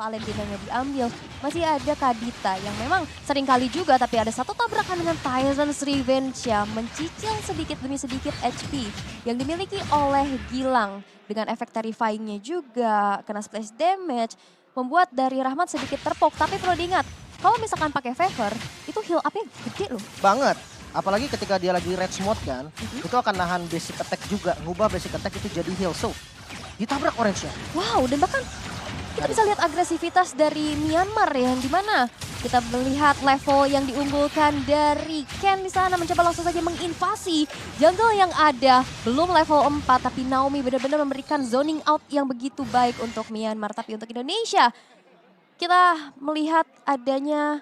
Valentinanya diambil, masih ada Kadita yang memang sering kali juga tapi ada satu tabrakan dengan Tyrant's Revenge yang mencicil sedikit demi sedikit HP yang dimiliki oleh Gilang. Dengan efek terrifyingnya juga, kena splash damage, membuat dari Rahmat sedikit terpok. Tapi perlu diingat, kalau misalkan pakai favor, itu heal up-nya gede loh. Banget. Apalagi ketika dia lagi rage mode kan, itu akan nahan basic attack juga. Ngubah basic attack itu jadi heal. So, ditabrak orange-nya. Wow, dan bahkan kita bisa lihat agresivitas dari Myanmar yang dimana kita melihat level yang diunggulkan dari Ken di sana mencoba langsung saja menginvasi jungle yang ada. Belum level 4 tapi Naomi benar-benar memberikan zoning out yang begitu baik untuk Myanmar. Tapi untuk Indonesia kita melihat adanya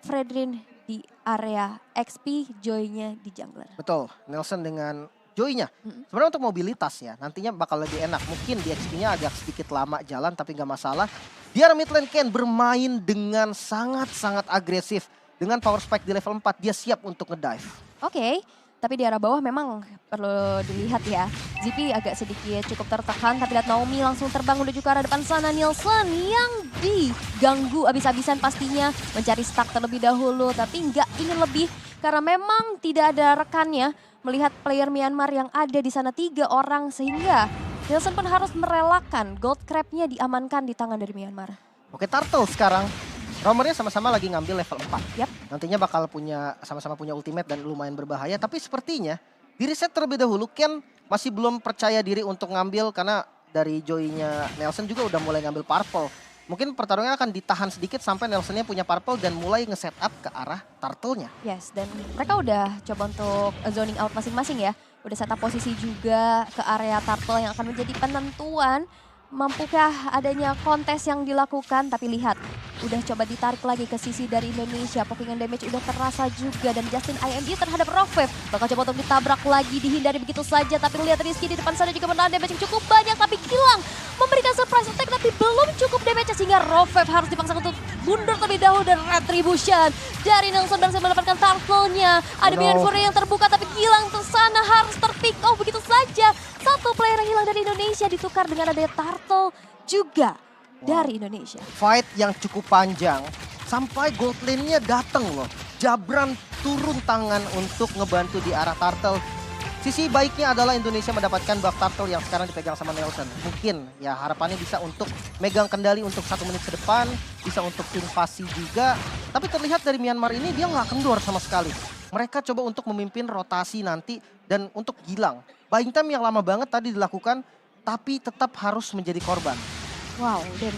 Fredrin di area XP, Joy-nya di jungler. Betul, Nelson dengan Joy-nya. Sebenarnya untuk mobilitas ya, nantinya bakal lebih enak. Mungkin di XP-nya agak sedikit lama jalan, tapi nggak masalah. Di area mid lane Ken bermain dengan sangat-sangat agresif. Dengan power spike di level 4, dia siap untuk ngedive. Oke, tapi di arah bawah memang perlu dilihat ya. ZP agak sedikit cukup tertekan, tapi lihat Naomi langsung terbang menuju ke arah depan sana. Nielsen yang diganggu abis-abisan pastinya. Mencari stack terlebih dahulu, tapi nggak ingin lebih. Karena memang tidak ada rekannya melihat player Myanmar yang ada di sana 3 orang. Sehingga Nielsen pun harus merelakan gold crab-nya diamankan di tangan dari Myanmar. Oke, Turtle sekarang. Romernya sama-sama lagi ngambil level 4. Yap. Nantinya bakal sama-sama punya ultimate dan lumayan berbahaya. Tapi sepertinya di reset terlebih dahulu. Ken masih belum percaya diri untuk ngambil karena dari Joy-nya Nelson juga udah mulai ngambil purple. Mungkin pertarungannya akan ditahan sedikit sampai Nelsonnya punya purple dan mulai nge-set up ke arah Turtle-nya. Yes, dan mereka udah coba untuk zoning out masing-masing ya. Udah set up posisi juga ke area Turtle yang akan menjadi penentuan. Mampukah adanya kontes yang dilakukan, tapi lihat udah coba ditarik lagi ke sisi dari Indonesia. Pokingan damage udah terasa juga dan Justin IME terhadap Rofev bakal coba untuk ditabrak lagi, dihindari begitu saja. Tapi lihat Rizky di depan sana juga menahan damage yang cukup banyak, tapi Gilang memberikan surprise attack tapi belum cukup damage sehingga Rofev harus dipaksa untuk mundur terlebih dahulu dan retribution dari Nelson berhasil mendapatkan turtle-nya. Ada Bian Fury yang terbuka tapi Gilang tersana harus terpick off begitu saja. Satu player yang hilang dari Indonesia ditukar dengan adanya Turtle juga dari Indonesia. Fight yang cukup panjang sampai gold lane-nya datang loh. Jabran turun tangan untuk ngebantu di arah Turtle. Sisi baiknya adalah Indonesia mendapatkan buff Turtle yang sekarang dipegang sama Nelson. Mungkin ya harapannya bisa untuk megang kendali untuk 1 menit ke depan. Bisa untuk invasi juga. Tapi terlihat dari Myanmar ini dia nggak kendor sama sekali. Mereka coba untuk memimpin rotasi nanti dan untuk Gilang. Buying time yang lama banget tadi dilakukan tapi tetap harus menjadi korban. Wow, dan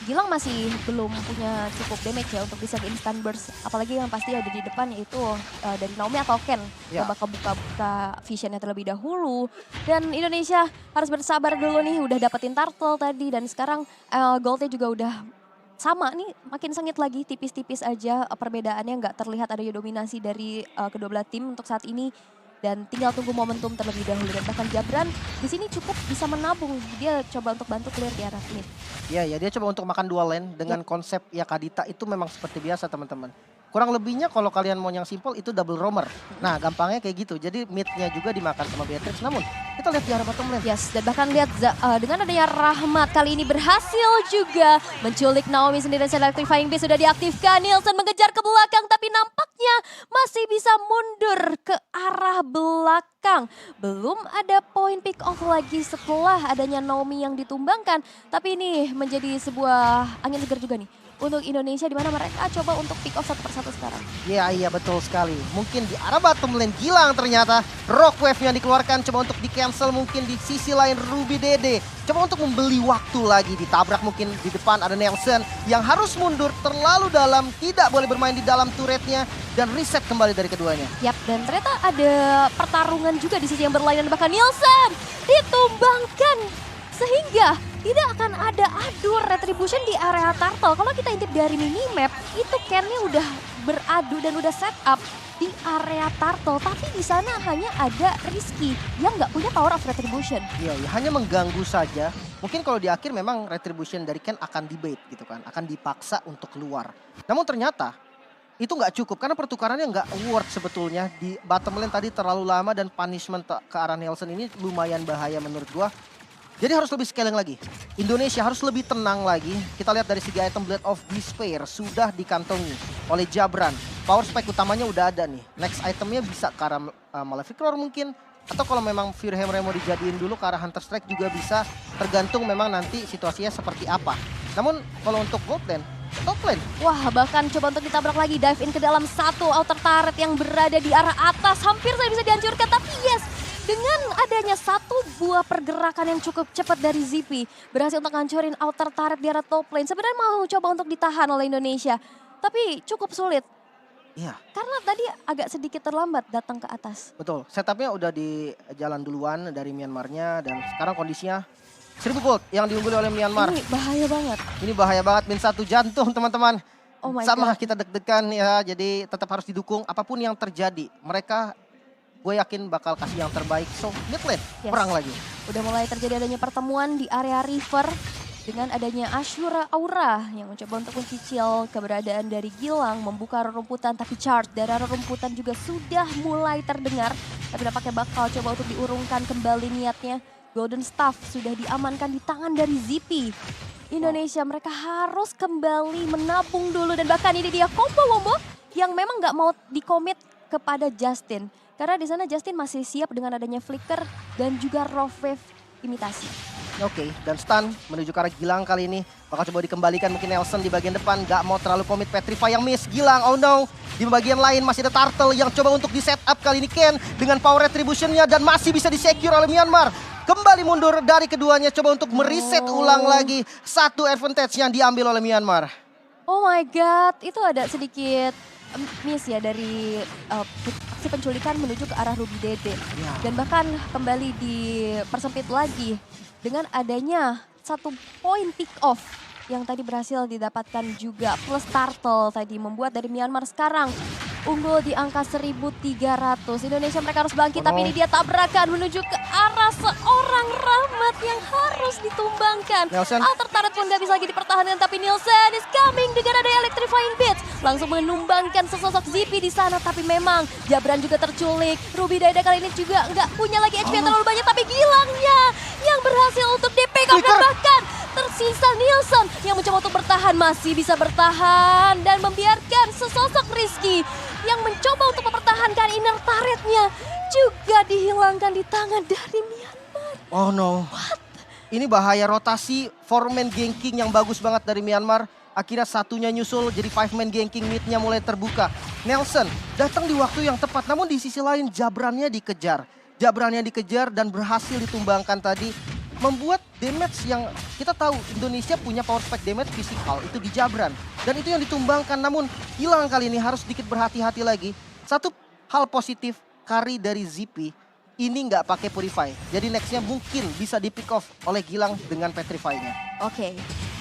Gilang masih belum punya cukup damage ya untuk bisa instant burst. Apalagi yang pasti ada di depan yaitu dari Naomi atau Ken. Ya. Coba buka visionnya terlebih dahulu. Dan Indonesia harus bersabar dulu nih, udah dapetin Turtle tadi. Dan sekarang goldnya juga udah sama nih, makin sengit lagi, tipis-tipis aja perbedaannya, nggak terlihat adanya dominasi dari kedua belah tim untuk saat ini. Dan tinggal tunggu momentum terlebih dahulu. Dan bahkan Jabran di sini cukup bisa menabung. Dia coba untuk bantu clear di arah mid. Iya, ya dia coba untuk makan dual lane dengan konsep ya Kadita itu memang seperti biasa teman-teman. Kurang lebihnya kalau kalian mau yang simple itu double roamer. Nah gampangnya kayak gitu. Jadi midnya juga dimakan sama Beatrix. Namun kita lihat di arah bottom lane. Yes, dan bahkan lihat dengan adanya Rahmat kali ini berhasil juga menculik Naomi sendiri. Electrifying Beast sudah diaktifkan. Nielsen mengejar ke belakang tapi nampaknya masih bisa mundur ke arah belakang. Belum ada poin pick off lagi setelah adanya Naomi yang ditumbangkan. Tapi ini menjadi sebuah angin segar juga nih untuk Indonesia di mana mereka coba untuk pick off satu persatu sekarang. Iya betul sekali. Mungkin di arah bottom lane Gilang ternyata rock wave yang dikeluarkan coba untuk di cancel, mungkin di sisi lain Ruby Dede coba untuk membeli waktu lagi, ditabrak mungkin di depan ada Nelson yang harus mundur terlalu dalam, tidak boleh bermain di dalam turretnya dan reset kembali dari keduanya. Yap, dan ternyata ada pertarungan juga di sisi yang berlainan, bahkan Nielsen ditumbangkan sehingga tidak akan ada adu retribution di area Turtle. Kalau kita intip dari minimap, itu Ken-nya udah beradu dan udah set up di area Turtle. Tapi di sana hanya ada Rizky yang nggak punya power of retribution. Iya, hanya mengganggu saja. Mungkin kalau di akhir memang retribution dari Ken akan debate gitu kan. Akan dipaksa untuk keluar. Namun ternyata itu nggak cukup karena pertukarannya nggak worth sebetulnya. Di bottom lane tadi terlalu lama dan punishment ke arah Nelson ini lumayan bahaya menurut gua. Jadi harus lebih scaling lagi. Indonesia harus lebih tenang lagi. Kita lihat dari segi item Blade of Despair sudah dikantongi oleh Jabran. Power spike utamanya udah ada nih. Next itemnya bisa ke arah Malefic Roar mungkin. Atau kalau memang Fury Hammer mau dijadiin dulu ke arah Hunter Strike juga bisa. Tergantung memang nanti situasinya seperti apa. Namun kalau untuk gold lane, top lane. Wah, bahkan coba untuk ditabrak lagi, dive in ke dalam satu outer turret yang berada di arah atas. Hampir saja bisa dihancurkan, tapi yes, dengan adanya satu buah pergerakan yang cukup cepat dari ZP, berhasil untuk hancurin outer turret di arah top lane. Sebenarnya mau coba untuk ditahan oleh Indonesia, tapi cukup sulit. Iya. Karena tadi agak sedikit terlambat datang ke atas. Betul, setupnya udah di jalan duluan dari Myanmarnya dan sekarang kondisinya 1000 gold yang diungguli oleh Myanmar. Ini bahaya banget. Ini bahaya banget, min 1 jantung teman-teman. Oh my Sama God. kita deg-degan ya, jadi tetap harus didukung apapun yang terjadi. Mereka gue yakin bakal kasih yang terbaik. So, mid lane, Yes. perang lagi. Udah mulai terjadi adanya pertemuan di area river dengan adanya Ashura Aura yang mencoba untuk mencicil keberadaan dari Gilang, membuka rerumputan, tapi charge dari rerumputan juga sudah mulai terdengar. Tapi nampaknya bakal coba untuk diurungkan kembali niatnya. Golden Staff sudah diamankan di tangan dari ZP. Indonesia mereka harus kembali menabung dulu dan bahkan ini dia combo-wombo yang memang nggak mau dikomit kepada Justin. Karena di sana Justin masih siap dengan adanya flicker dan juga raw wave imitasi. Oke, dan stun menuju ke arah Gilang kali ini. Bakal coba dikembalikan mungkin Nelson di bagian depan. Gak mau terlalu komit, Petrify yang miss. Gilang, oh no. Di bagian lain masih ada Turtle yang coba untuk di setup kali ini Ken. Dengan power retributionnya dan masih bisa di-secure oleh Myanmar. Kembali mundur dari keduanya, coba untuk mereset ulang lagi. Satu advantage yang diambil oleh Myanmar. Oh my god, itu ada sedikit miss ya dari aksi penculikan menuju ke arah Ruby Dede. Ya. Dan bahkan kembali dipersempit lagi dengan adanya satu poin pick off yang tadi berhasil didapatkan juga plus Turtle tadi membuat dari Myanmar sekarang unggul di angka 1.300. Indonesia mereka harus bangkit, tapi ini dia tabrakan menuju ke arah seorang Rahmat yang harus ditumbangkan. Nelson. Outer turret pun gak bisa lagi dipertahankan, tapi Nielsen is coming dengan ada electrifying bits. Langsung menumbangkan sesosok ZP di sana, tapi memang Jabran juga terculik. Ruby Daida kali ini juga nggak punya lagi HP yang terlalu banyak, tapi Gilangnya yang berhasil untuk DP dan bahkan tersisa Nielsen yang mencoba untuk bertahan, masih bisa bertahan dan membiarkan sesosok Rizky yang mencoba untuk mempertahankan inner turretnya juga dihilangkan di tangan dari Myanmar. Oh no. Ini bahaya rotasi 4-man ganking yang bagus banget dari Myanmar. Akhirnya satunya nyusul jadi 5-man ganking, midnya mulai terbuka. Nelson datang di waktu yang tepat, namun di sisi lain Jabrannya dikejar. Jabrannya dikejar dan berhasil ditumbangkan tadi. Membuat damage yang kita tahu Indonesia punya power spike damage fisikal itu di Jabran. Dan itu yang ditumbangkan, namun hilang kali ini harus sedikit berhati-hati lagi. Satu hal positif, carry dari ZP ini nggak pakai Purify. Jadi nextnya mungkin bisa di pick off oleh Gilang dengan Petrify-nya. Oke,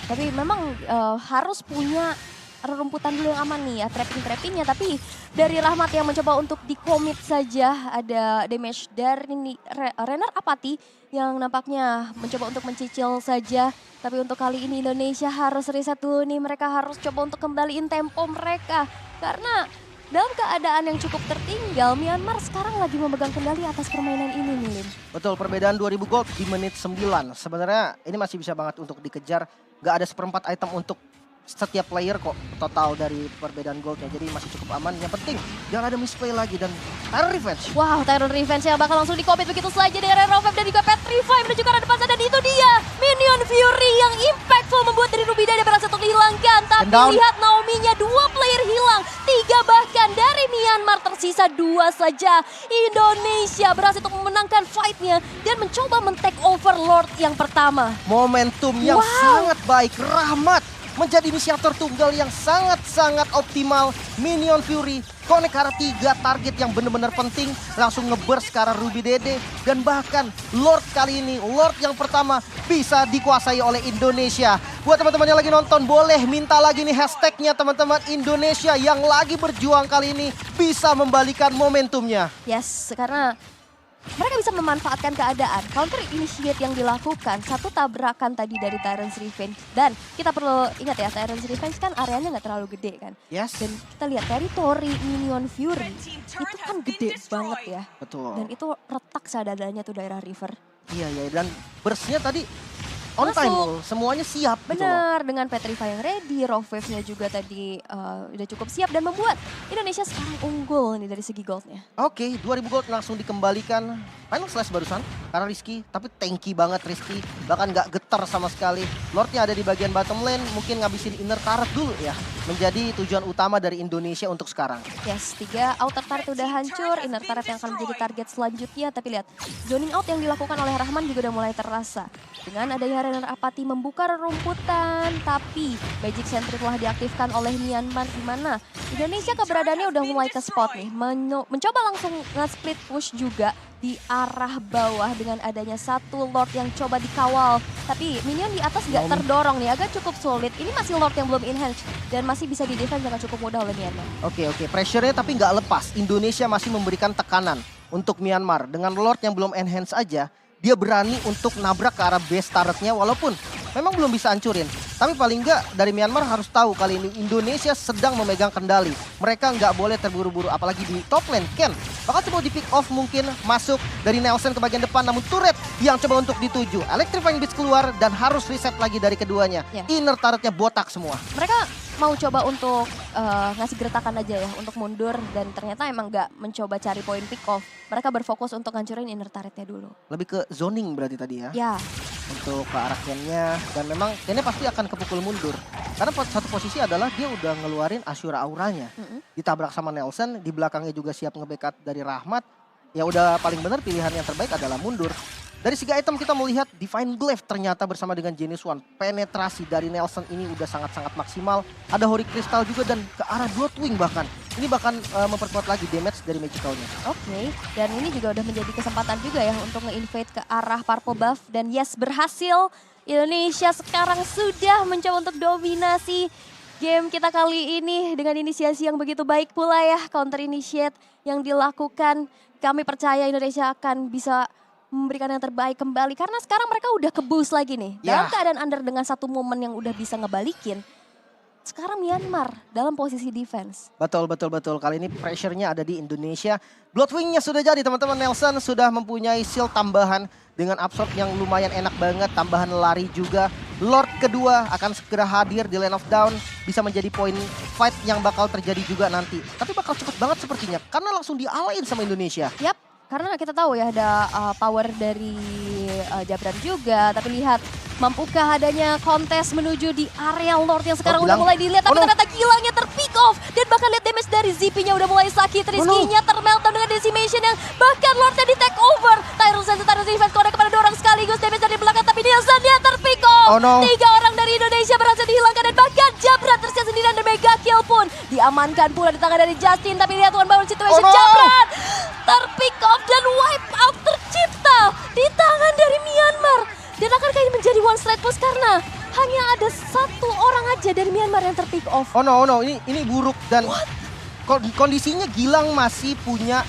tapi memang harus punya rerumputan dulu yang aman nih ya, trapping-trappingnya. Tapi dari Rahmat yang mencoba untuk di-commit saja, ada damage dari Renner Apati yang nampaknya mencoba untuk mencicil saja. Tapi untuk kali ini Indonesia harus reset dulu nih, mereka harus coba untuk kembaliin tempo mereka. Karena dalam keadaan yang cukup tertinggal, Myanmar sekarang lagi memegang kendali atas permainan ini nih, Lim. Betul, perbedaan 2000 gold di menit 9. Sebenarnya ini masih bisa banget untuk dikejar. Gak ada seperempat item untuk setiap player kok total dari perbedaan goldnya. Jadi masih cukup aman. Yang penting jangan ada misplay lagi dan Tyrant Revenge. Wow, Tyrant Revenge yang bakal langsung di-commit begitu saja dari Rovef dan juga Petrify menuju ke arah depan sana. Dan itu dia Minion Fury yang impactful membuat dari Ruby Daida berhasil untuk dihilangkan. Tapi lihat Naomi-nya, 2 player hilang, 3 bahkan dari Myanmar, tersisa 2 saja. Indonesia berhasil untuk memenangkan fight-nya dan mencoba men-take over Lord yang pertama. Momentum yang sangat baik. Rahmat menjadi inisiator tunggal yang sangat-sangat optimal. Minion Fury connect ke arah 3 target yang benar-benar penting. Langsung nge-burst ke arah Ruby Dede. Dan bahkan Lord kali ini, Lord yang pertama bisa dikuasai oleh Indonesia. Buat teman-teman yang lagi nonton, boleh minta lagi nih hashtagnya teman-teman. Indonesia yang lagi berjuang kali ini bisa membalikan momentumnya. Yes, karena mereka bisa memanfaatkan keadaan. Counter initiate yang dilakukan, satu tabrakan tadi dari Tyrant's Revenge. Dan kita perlu ingat ya, Tyrant's Revenge kan areanya nggak terlalu gede kan. Yes. Dan kita lihat teritori Minion Fury itu kan gede banget ya. Betul. Dan itu retak seadanya tuh daerah river. Iya, dan burst-nya tadi on time, Masuk. Semuanya siap gitu loh. Benar, dengan Petrify yang ready, Raw Wave-nya juga tadi udah cukup siap dan membuat Indonesia sekarang unggul nih dari segi goldnya. Oke, 2000 gold langsung dikembalikan. Final slash barusan, karena Rizky, tapi tanky banget Rizky. Bahkan nggak getar sama sekali. Lordnya ada di bagian bottom lane, mungkin ngabisin inner turret dulu ya. Menjadi tujuan utama dari Indonesia untuk sekarang. Yes, 3 outer turret udah hancur, inner turret yang akan menjadi target selanjutnya. Tapi lihat, zoning out yang dilakukan oleh Rahman juga udah mulai terasa. Dengan adanya Renner Apathy membuka rerumputan, tapi Magic Sentry telah diaktifkan oleh Myanmar di mana Indonesia keberadaannya udah mulai ke spot nih. Mencoba langsung nge-split push juga di arah bawah dengan adanya satu Lord yang coba dikawal. Tapi minion di atas nggak terdorong nih, agak cukup sulit. Ini masih Lord yang belum enhance dan masih bisa di-defense dengan cukup mudah oleh Myanmar. Oke, pressure-nya tapi nggak lepas. Indonesia masih memberikan tekanan untuk Myanmar. Dengan Lord yang belum enhance aja, dia berani untuk nabrak ke arah base turretnya walaupun memang belum bisa hancurin. Tapi paling nggak dari Myanmar harus tahu kali ini Indonesia sedang memegang kendali. Mereka nggak boleh terburu-buru apalagi di top lane. Ken bakal coba di pick off mungkin masuk dari Nelson ke bagian depan namun turret yang coba untuk dituju. Electrifying Beast keluar dan harus reset lagi dari keduanya. Ya. Inner turretnya botak semua. Mereka mau coba untuk ngasih gertakan aja ya untuk mundur dan ternyata emang nggak mencoba cari poin pick off. Mereka berfokus untuk hancurin inner turretnya dulu. Lebih ke zoning berarti tadi ya. Ya, Untuk ke arah Ken-nya dan memang Ken-nya pasti akan kepukul mundur. Karena satu posisi adalah dia udah ngeluarin Ashura auranya. Ditabrak sama Nelson, di belakangnya juga siap nge-backup dari Rahmat. Ya udah paling benar pilihan yang terbaik adalah mundur. Dari segi item kita melihat Divine Glaive ternyata bersama dengan Genius One. Penetrasi dari Nelson ini udah sangat-sangat maksimal. Ada Holy Crystal juga dan ke arah Bloodwing bahkan. Ini bahkan memperkuat lagi damage dari Magicalnya. oke. Dan ini juga udah menjadi kesempatan juga ya untuk nge-invade ke arah Purple Buff. Dan yes, berhasil. Indonesia sekarang sudah mencoba untuk dominasi game kita kali ini dengan inisiasi yang begitu baik pula ya. Counter initiate yang dilakukan. Kami percaya Indonesia akan bisa memberikan yang terbaik kembali. Karena sekarang mereka udah ke-boost lagi nih. Ya. Dalam keadaan under dengan satu momen yang udah bisa ngebalikin. Sekarang Myanmar dalam posisi defense. Betul. Kali ini pressure-nya ada di Indonesia. Bloodwing-nya sudah jadi teman-teman. Nelson sudah mempunyai shield tambahan dengan absorb yang lumayan enak banget. Tambahan lari juga. Lord kedua akan segera hadir di Lane of Dawn. Bisa menjadi poin fight yang bakal terjadi juga nanti. Tapi bakal cepet banget sepertinya. Karena langsung dialain sama Indonesia. Yap, karena kita tahu ya ada power dari Jabran juga. Tapi lihat, mampukah adanya kontes menuju di area Lord yang sekarang udah Gilang. mulai dilihat. Tapi Oh, no. ternyata Gilangnya terpick off. Dan bahkan lihat damage dari ZP-nya udah mulai sakit. Rizky-nya termeltdown dengan decimation yang bahkan Lordnya di take over. Tyrus defense connect kepada dua orang sekaligus. Damage dari belakang tapi Nielsen dia terpick off. Oh, no. 3 orang dari Indonesia berhasil dihilangkan. Dan bahkan Jabran tersisa sendirian dan mega kill pun diamankan pula di tangan dari Justin. Tapi lihat one bound situation Oh, no. Jabran terpick off dan wipe out tercipta di tangan dari Myanmar. Dan akankah ini menjadi one straight push karena hanya ada satu orang aja dari Myanmar yang terpick off. Oh no, ini buruk dan kondisinya Gilang masih punya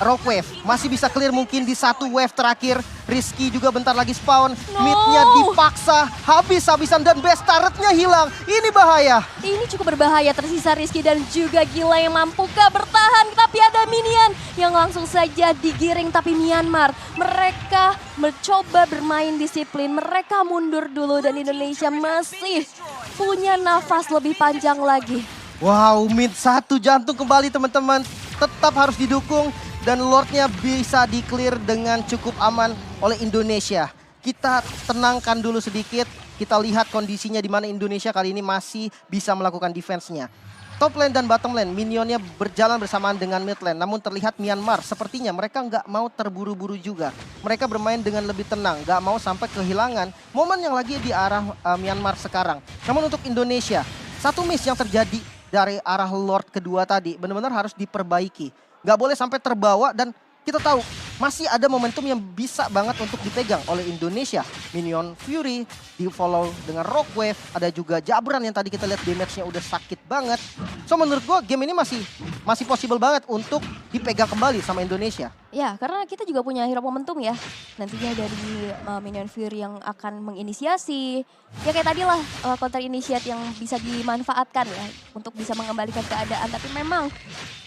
Rock Wave. Masih bisa clear mungkin di satu wave terakhir. Rizky juga bentar lagi spawn. No. Mid-nya dipaksa habis-habisan dan base turret-nya hilang. Ini bahaya. Ini cukup berbahaya, tersisa Rizky dan juga Gila yang mampukah bertahan. Tapi ada minion yang langsung saja digiring. Tapi Myanmar, mereka mencoba bermain disiplin. Mereka mundur dulu dan Indonesia masih punya nafas lebih panjang lagi. Wow, mid satu jantung kembali teman-teman. Tetap harus didukung. Dan Lordnya bisa di-clear dengan cukup aman oleh Indonesia. Kita tenangkan dulu sedikit. Kita lihat kondisinya di mana Indonesia kali ini masih bisa melakukan defense-nya. Top lane dan bottom lane, minionnya berjalan bersamaan dengan mid lane. Namun terlihat Myanmar sepertinya mereka nggak mau terburu-buru juga. Mereka bermain dengan lebih tenang, nggak mau sampai kehilangan momen yang lagi di arah Myanmar sekarang. Namun untuk Indonesia, satu miss yang terjadi dari arah Lord kedua tadi benar-benar harus diperbaiki. Nggak boleh sampai terbawa dan kita tahu masih ada momentum yang bisa banget untuk dipegang oleh Indonesia. Minion Fury di follow dengan Rock Wave. Ada juga Jabran yang tadi kita lihat damage-nya udah sakit banget. So menurut gue game ini masih masih possible banget untuk dipegang kembali sama Indonesia. Ya, karena kita juga punya hero momentum ya. Nantinya dari Minion Fury yang akan menginisiasi. Ya kayak tadi lah counter initiate yang bisa dimanfaatkan ya untuk bisa mengembalikan keadaan. Tapi memang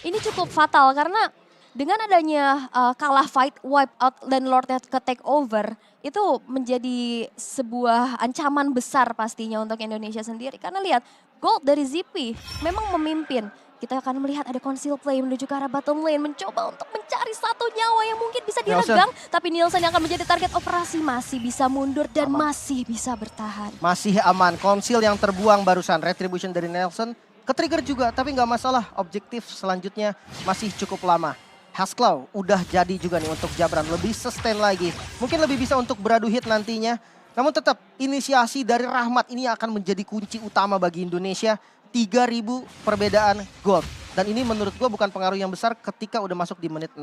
ini cukup fatal karena dengan adanya kalah fight, wipe out dan Lordnya ke take over. Itu menjadi sebuah ancaman besar pastinya untuk Indonesia sendiri. Karena lihat, gold dari ZP memang memimpin. Kita akan melihat ada conceal play menuju ke arah bottom lane. Mencoba untuk mencari satu nyawa yang mungkin bisa diregang. Tapi Nielsen yang akan menjadi target operasi masih bisa mundur dan masih bisa bertahan. Masih aman, conceal yang terbuang barusan. Retribution dari Nelson ke-trigger juga, tapi nggak masalah. Objektif selanjutnya masih cukup lama. Hasclaw udah jadi juga nih untuk Jabran. Lebih sustain lagi. Mungkin lebih bisa untuk beradu hit nantinya. Namun tetap inisiasi dari Rahmat ini akan menjadi kunci utama bagi Indonesia. 3.000 perbedaan gold. Dan ini menurut gue bukan pengaruh yang besar ketika udah masuk di menit 16.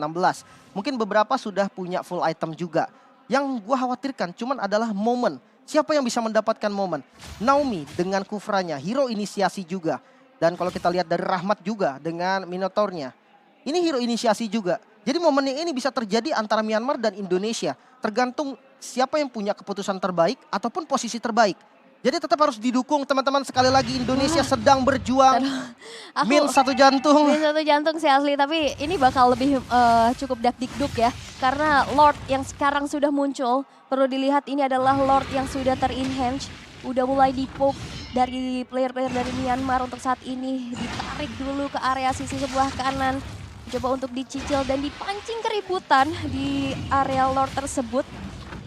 Mungkin beberapa sudah punya full item juga. Yang gue khawatirkan cuman adalah momen. Siapa yang bisa mendapatkan momen? Naomi dengan Kufranya, hero inisiasi juga. Dan kalau kita lihat dari Rahmat juga dengan Minotaurnya. Ini hero inisiasi juga. Jadi momen yang ini bisa terjadi antara Myanmar dan Indonesia. Tergantung siapa yang punya keputusan terbaik ataupun posisi terbaik. Jadi tetap harus didukung teman-teman. Sekali lagi Indonesia sedang berjuang. Min satu jantung. Min satu jantung sih asli. Tapi ini bakal lebih cukup dakdikduk ya. Karena Lord yang sekarang sudah muncul. Perlu dilihat ini adalah Lord yang sudah ter-enhance. Udah mulai dipoke dari player-player dari Myanmar untuk saat ini. Ditarik dulu ke area sisi sebelah kanan. Coba untuk dicicil dan dipancing keributan di area Lord tersebut.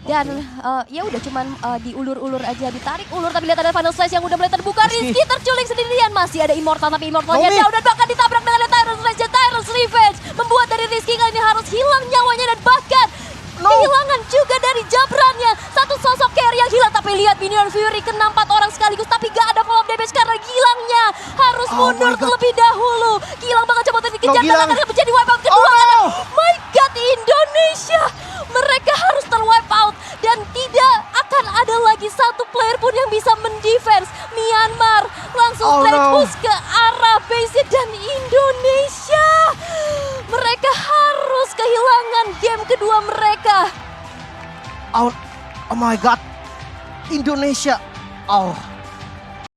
Dan ya udah cuman diulur-ulur aja, ditarik ulur. Tapi lihat ada Final Slash yang udah mulai terbuka. Rizky terculik sendirian, masih ada Immortal. Tapi Immortalnya down dan bahkan ditabrak dengan Tyrant's Rage. Tyrant's Revenge membuat dari Rizky kali ini harus hilang nyawanya. Dan bahkan kehilangan juga dari Jabrannya. Satu sosok carry yang hilang. Tapi lihat Minion Fury kena 4 orang sekaligus. Tapi gak ada follow up damage karena Gilangnya harus mundur terlebih dahulu. Gilang bakal coba untuk dikejar dan akan menjadi wipeout kedua. My God, Indonesia! Mereka harus terwipe out dan tidak akan ada lagi satu player pun yang bisa mendefense. Myanmar langsung push ke arah base dan Indonesia. Mereka harus kehilangan game kedua mereka. Oh my God, Indonesia.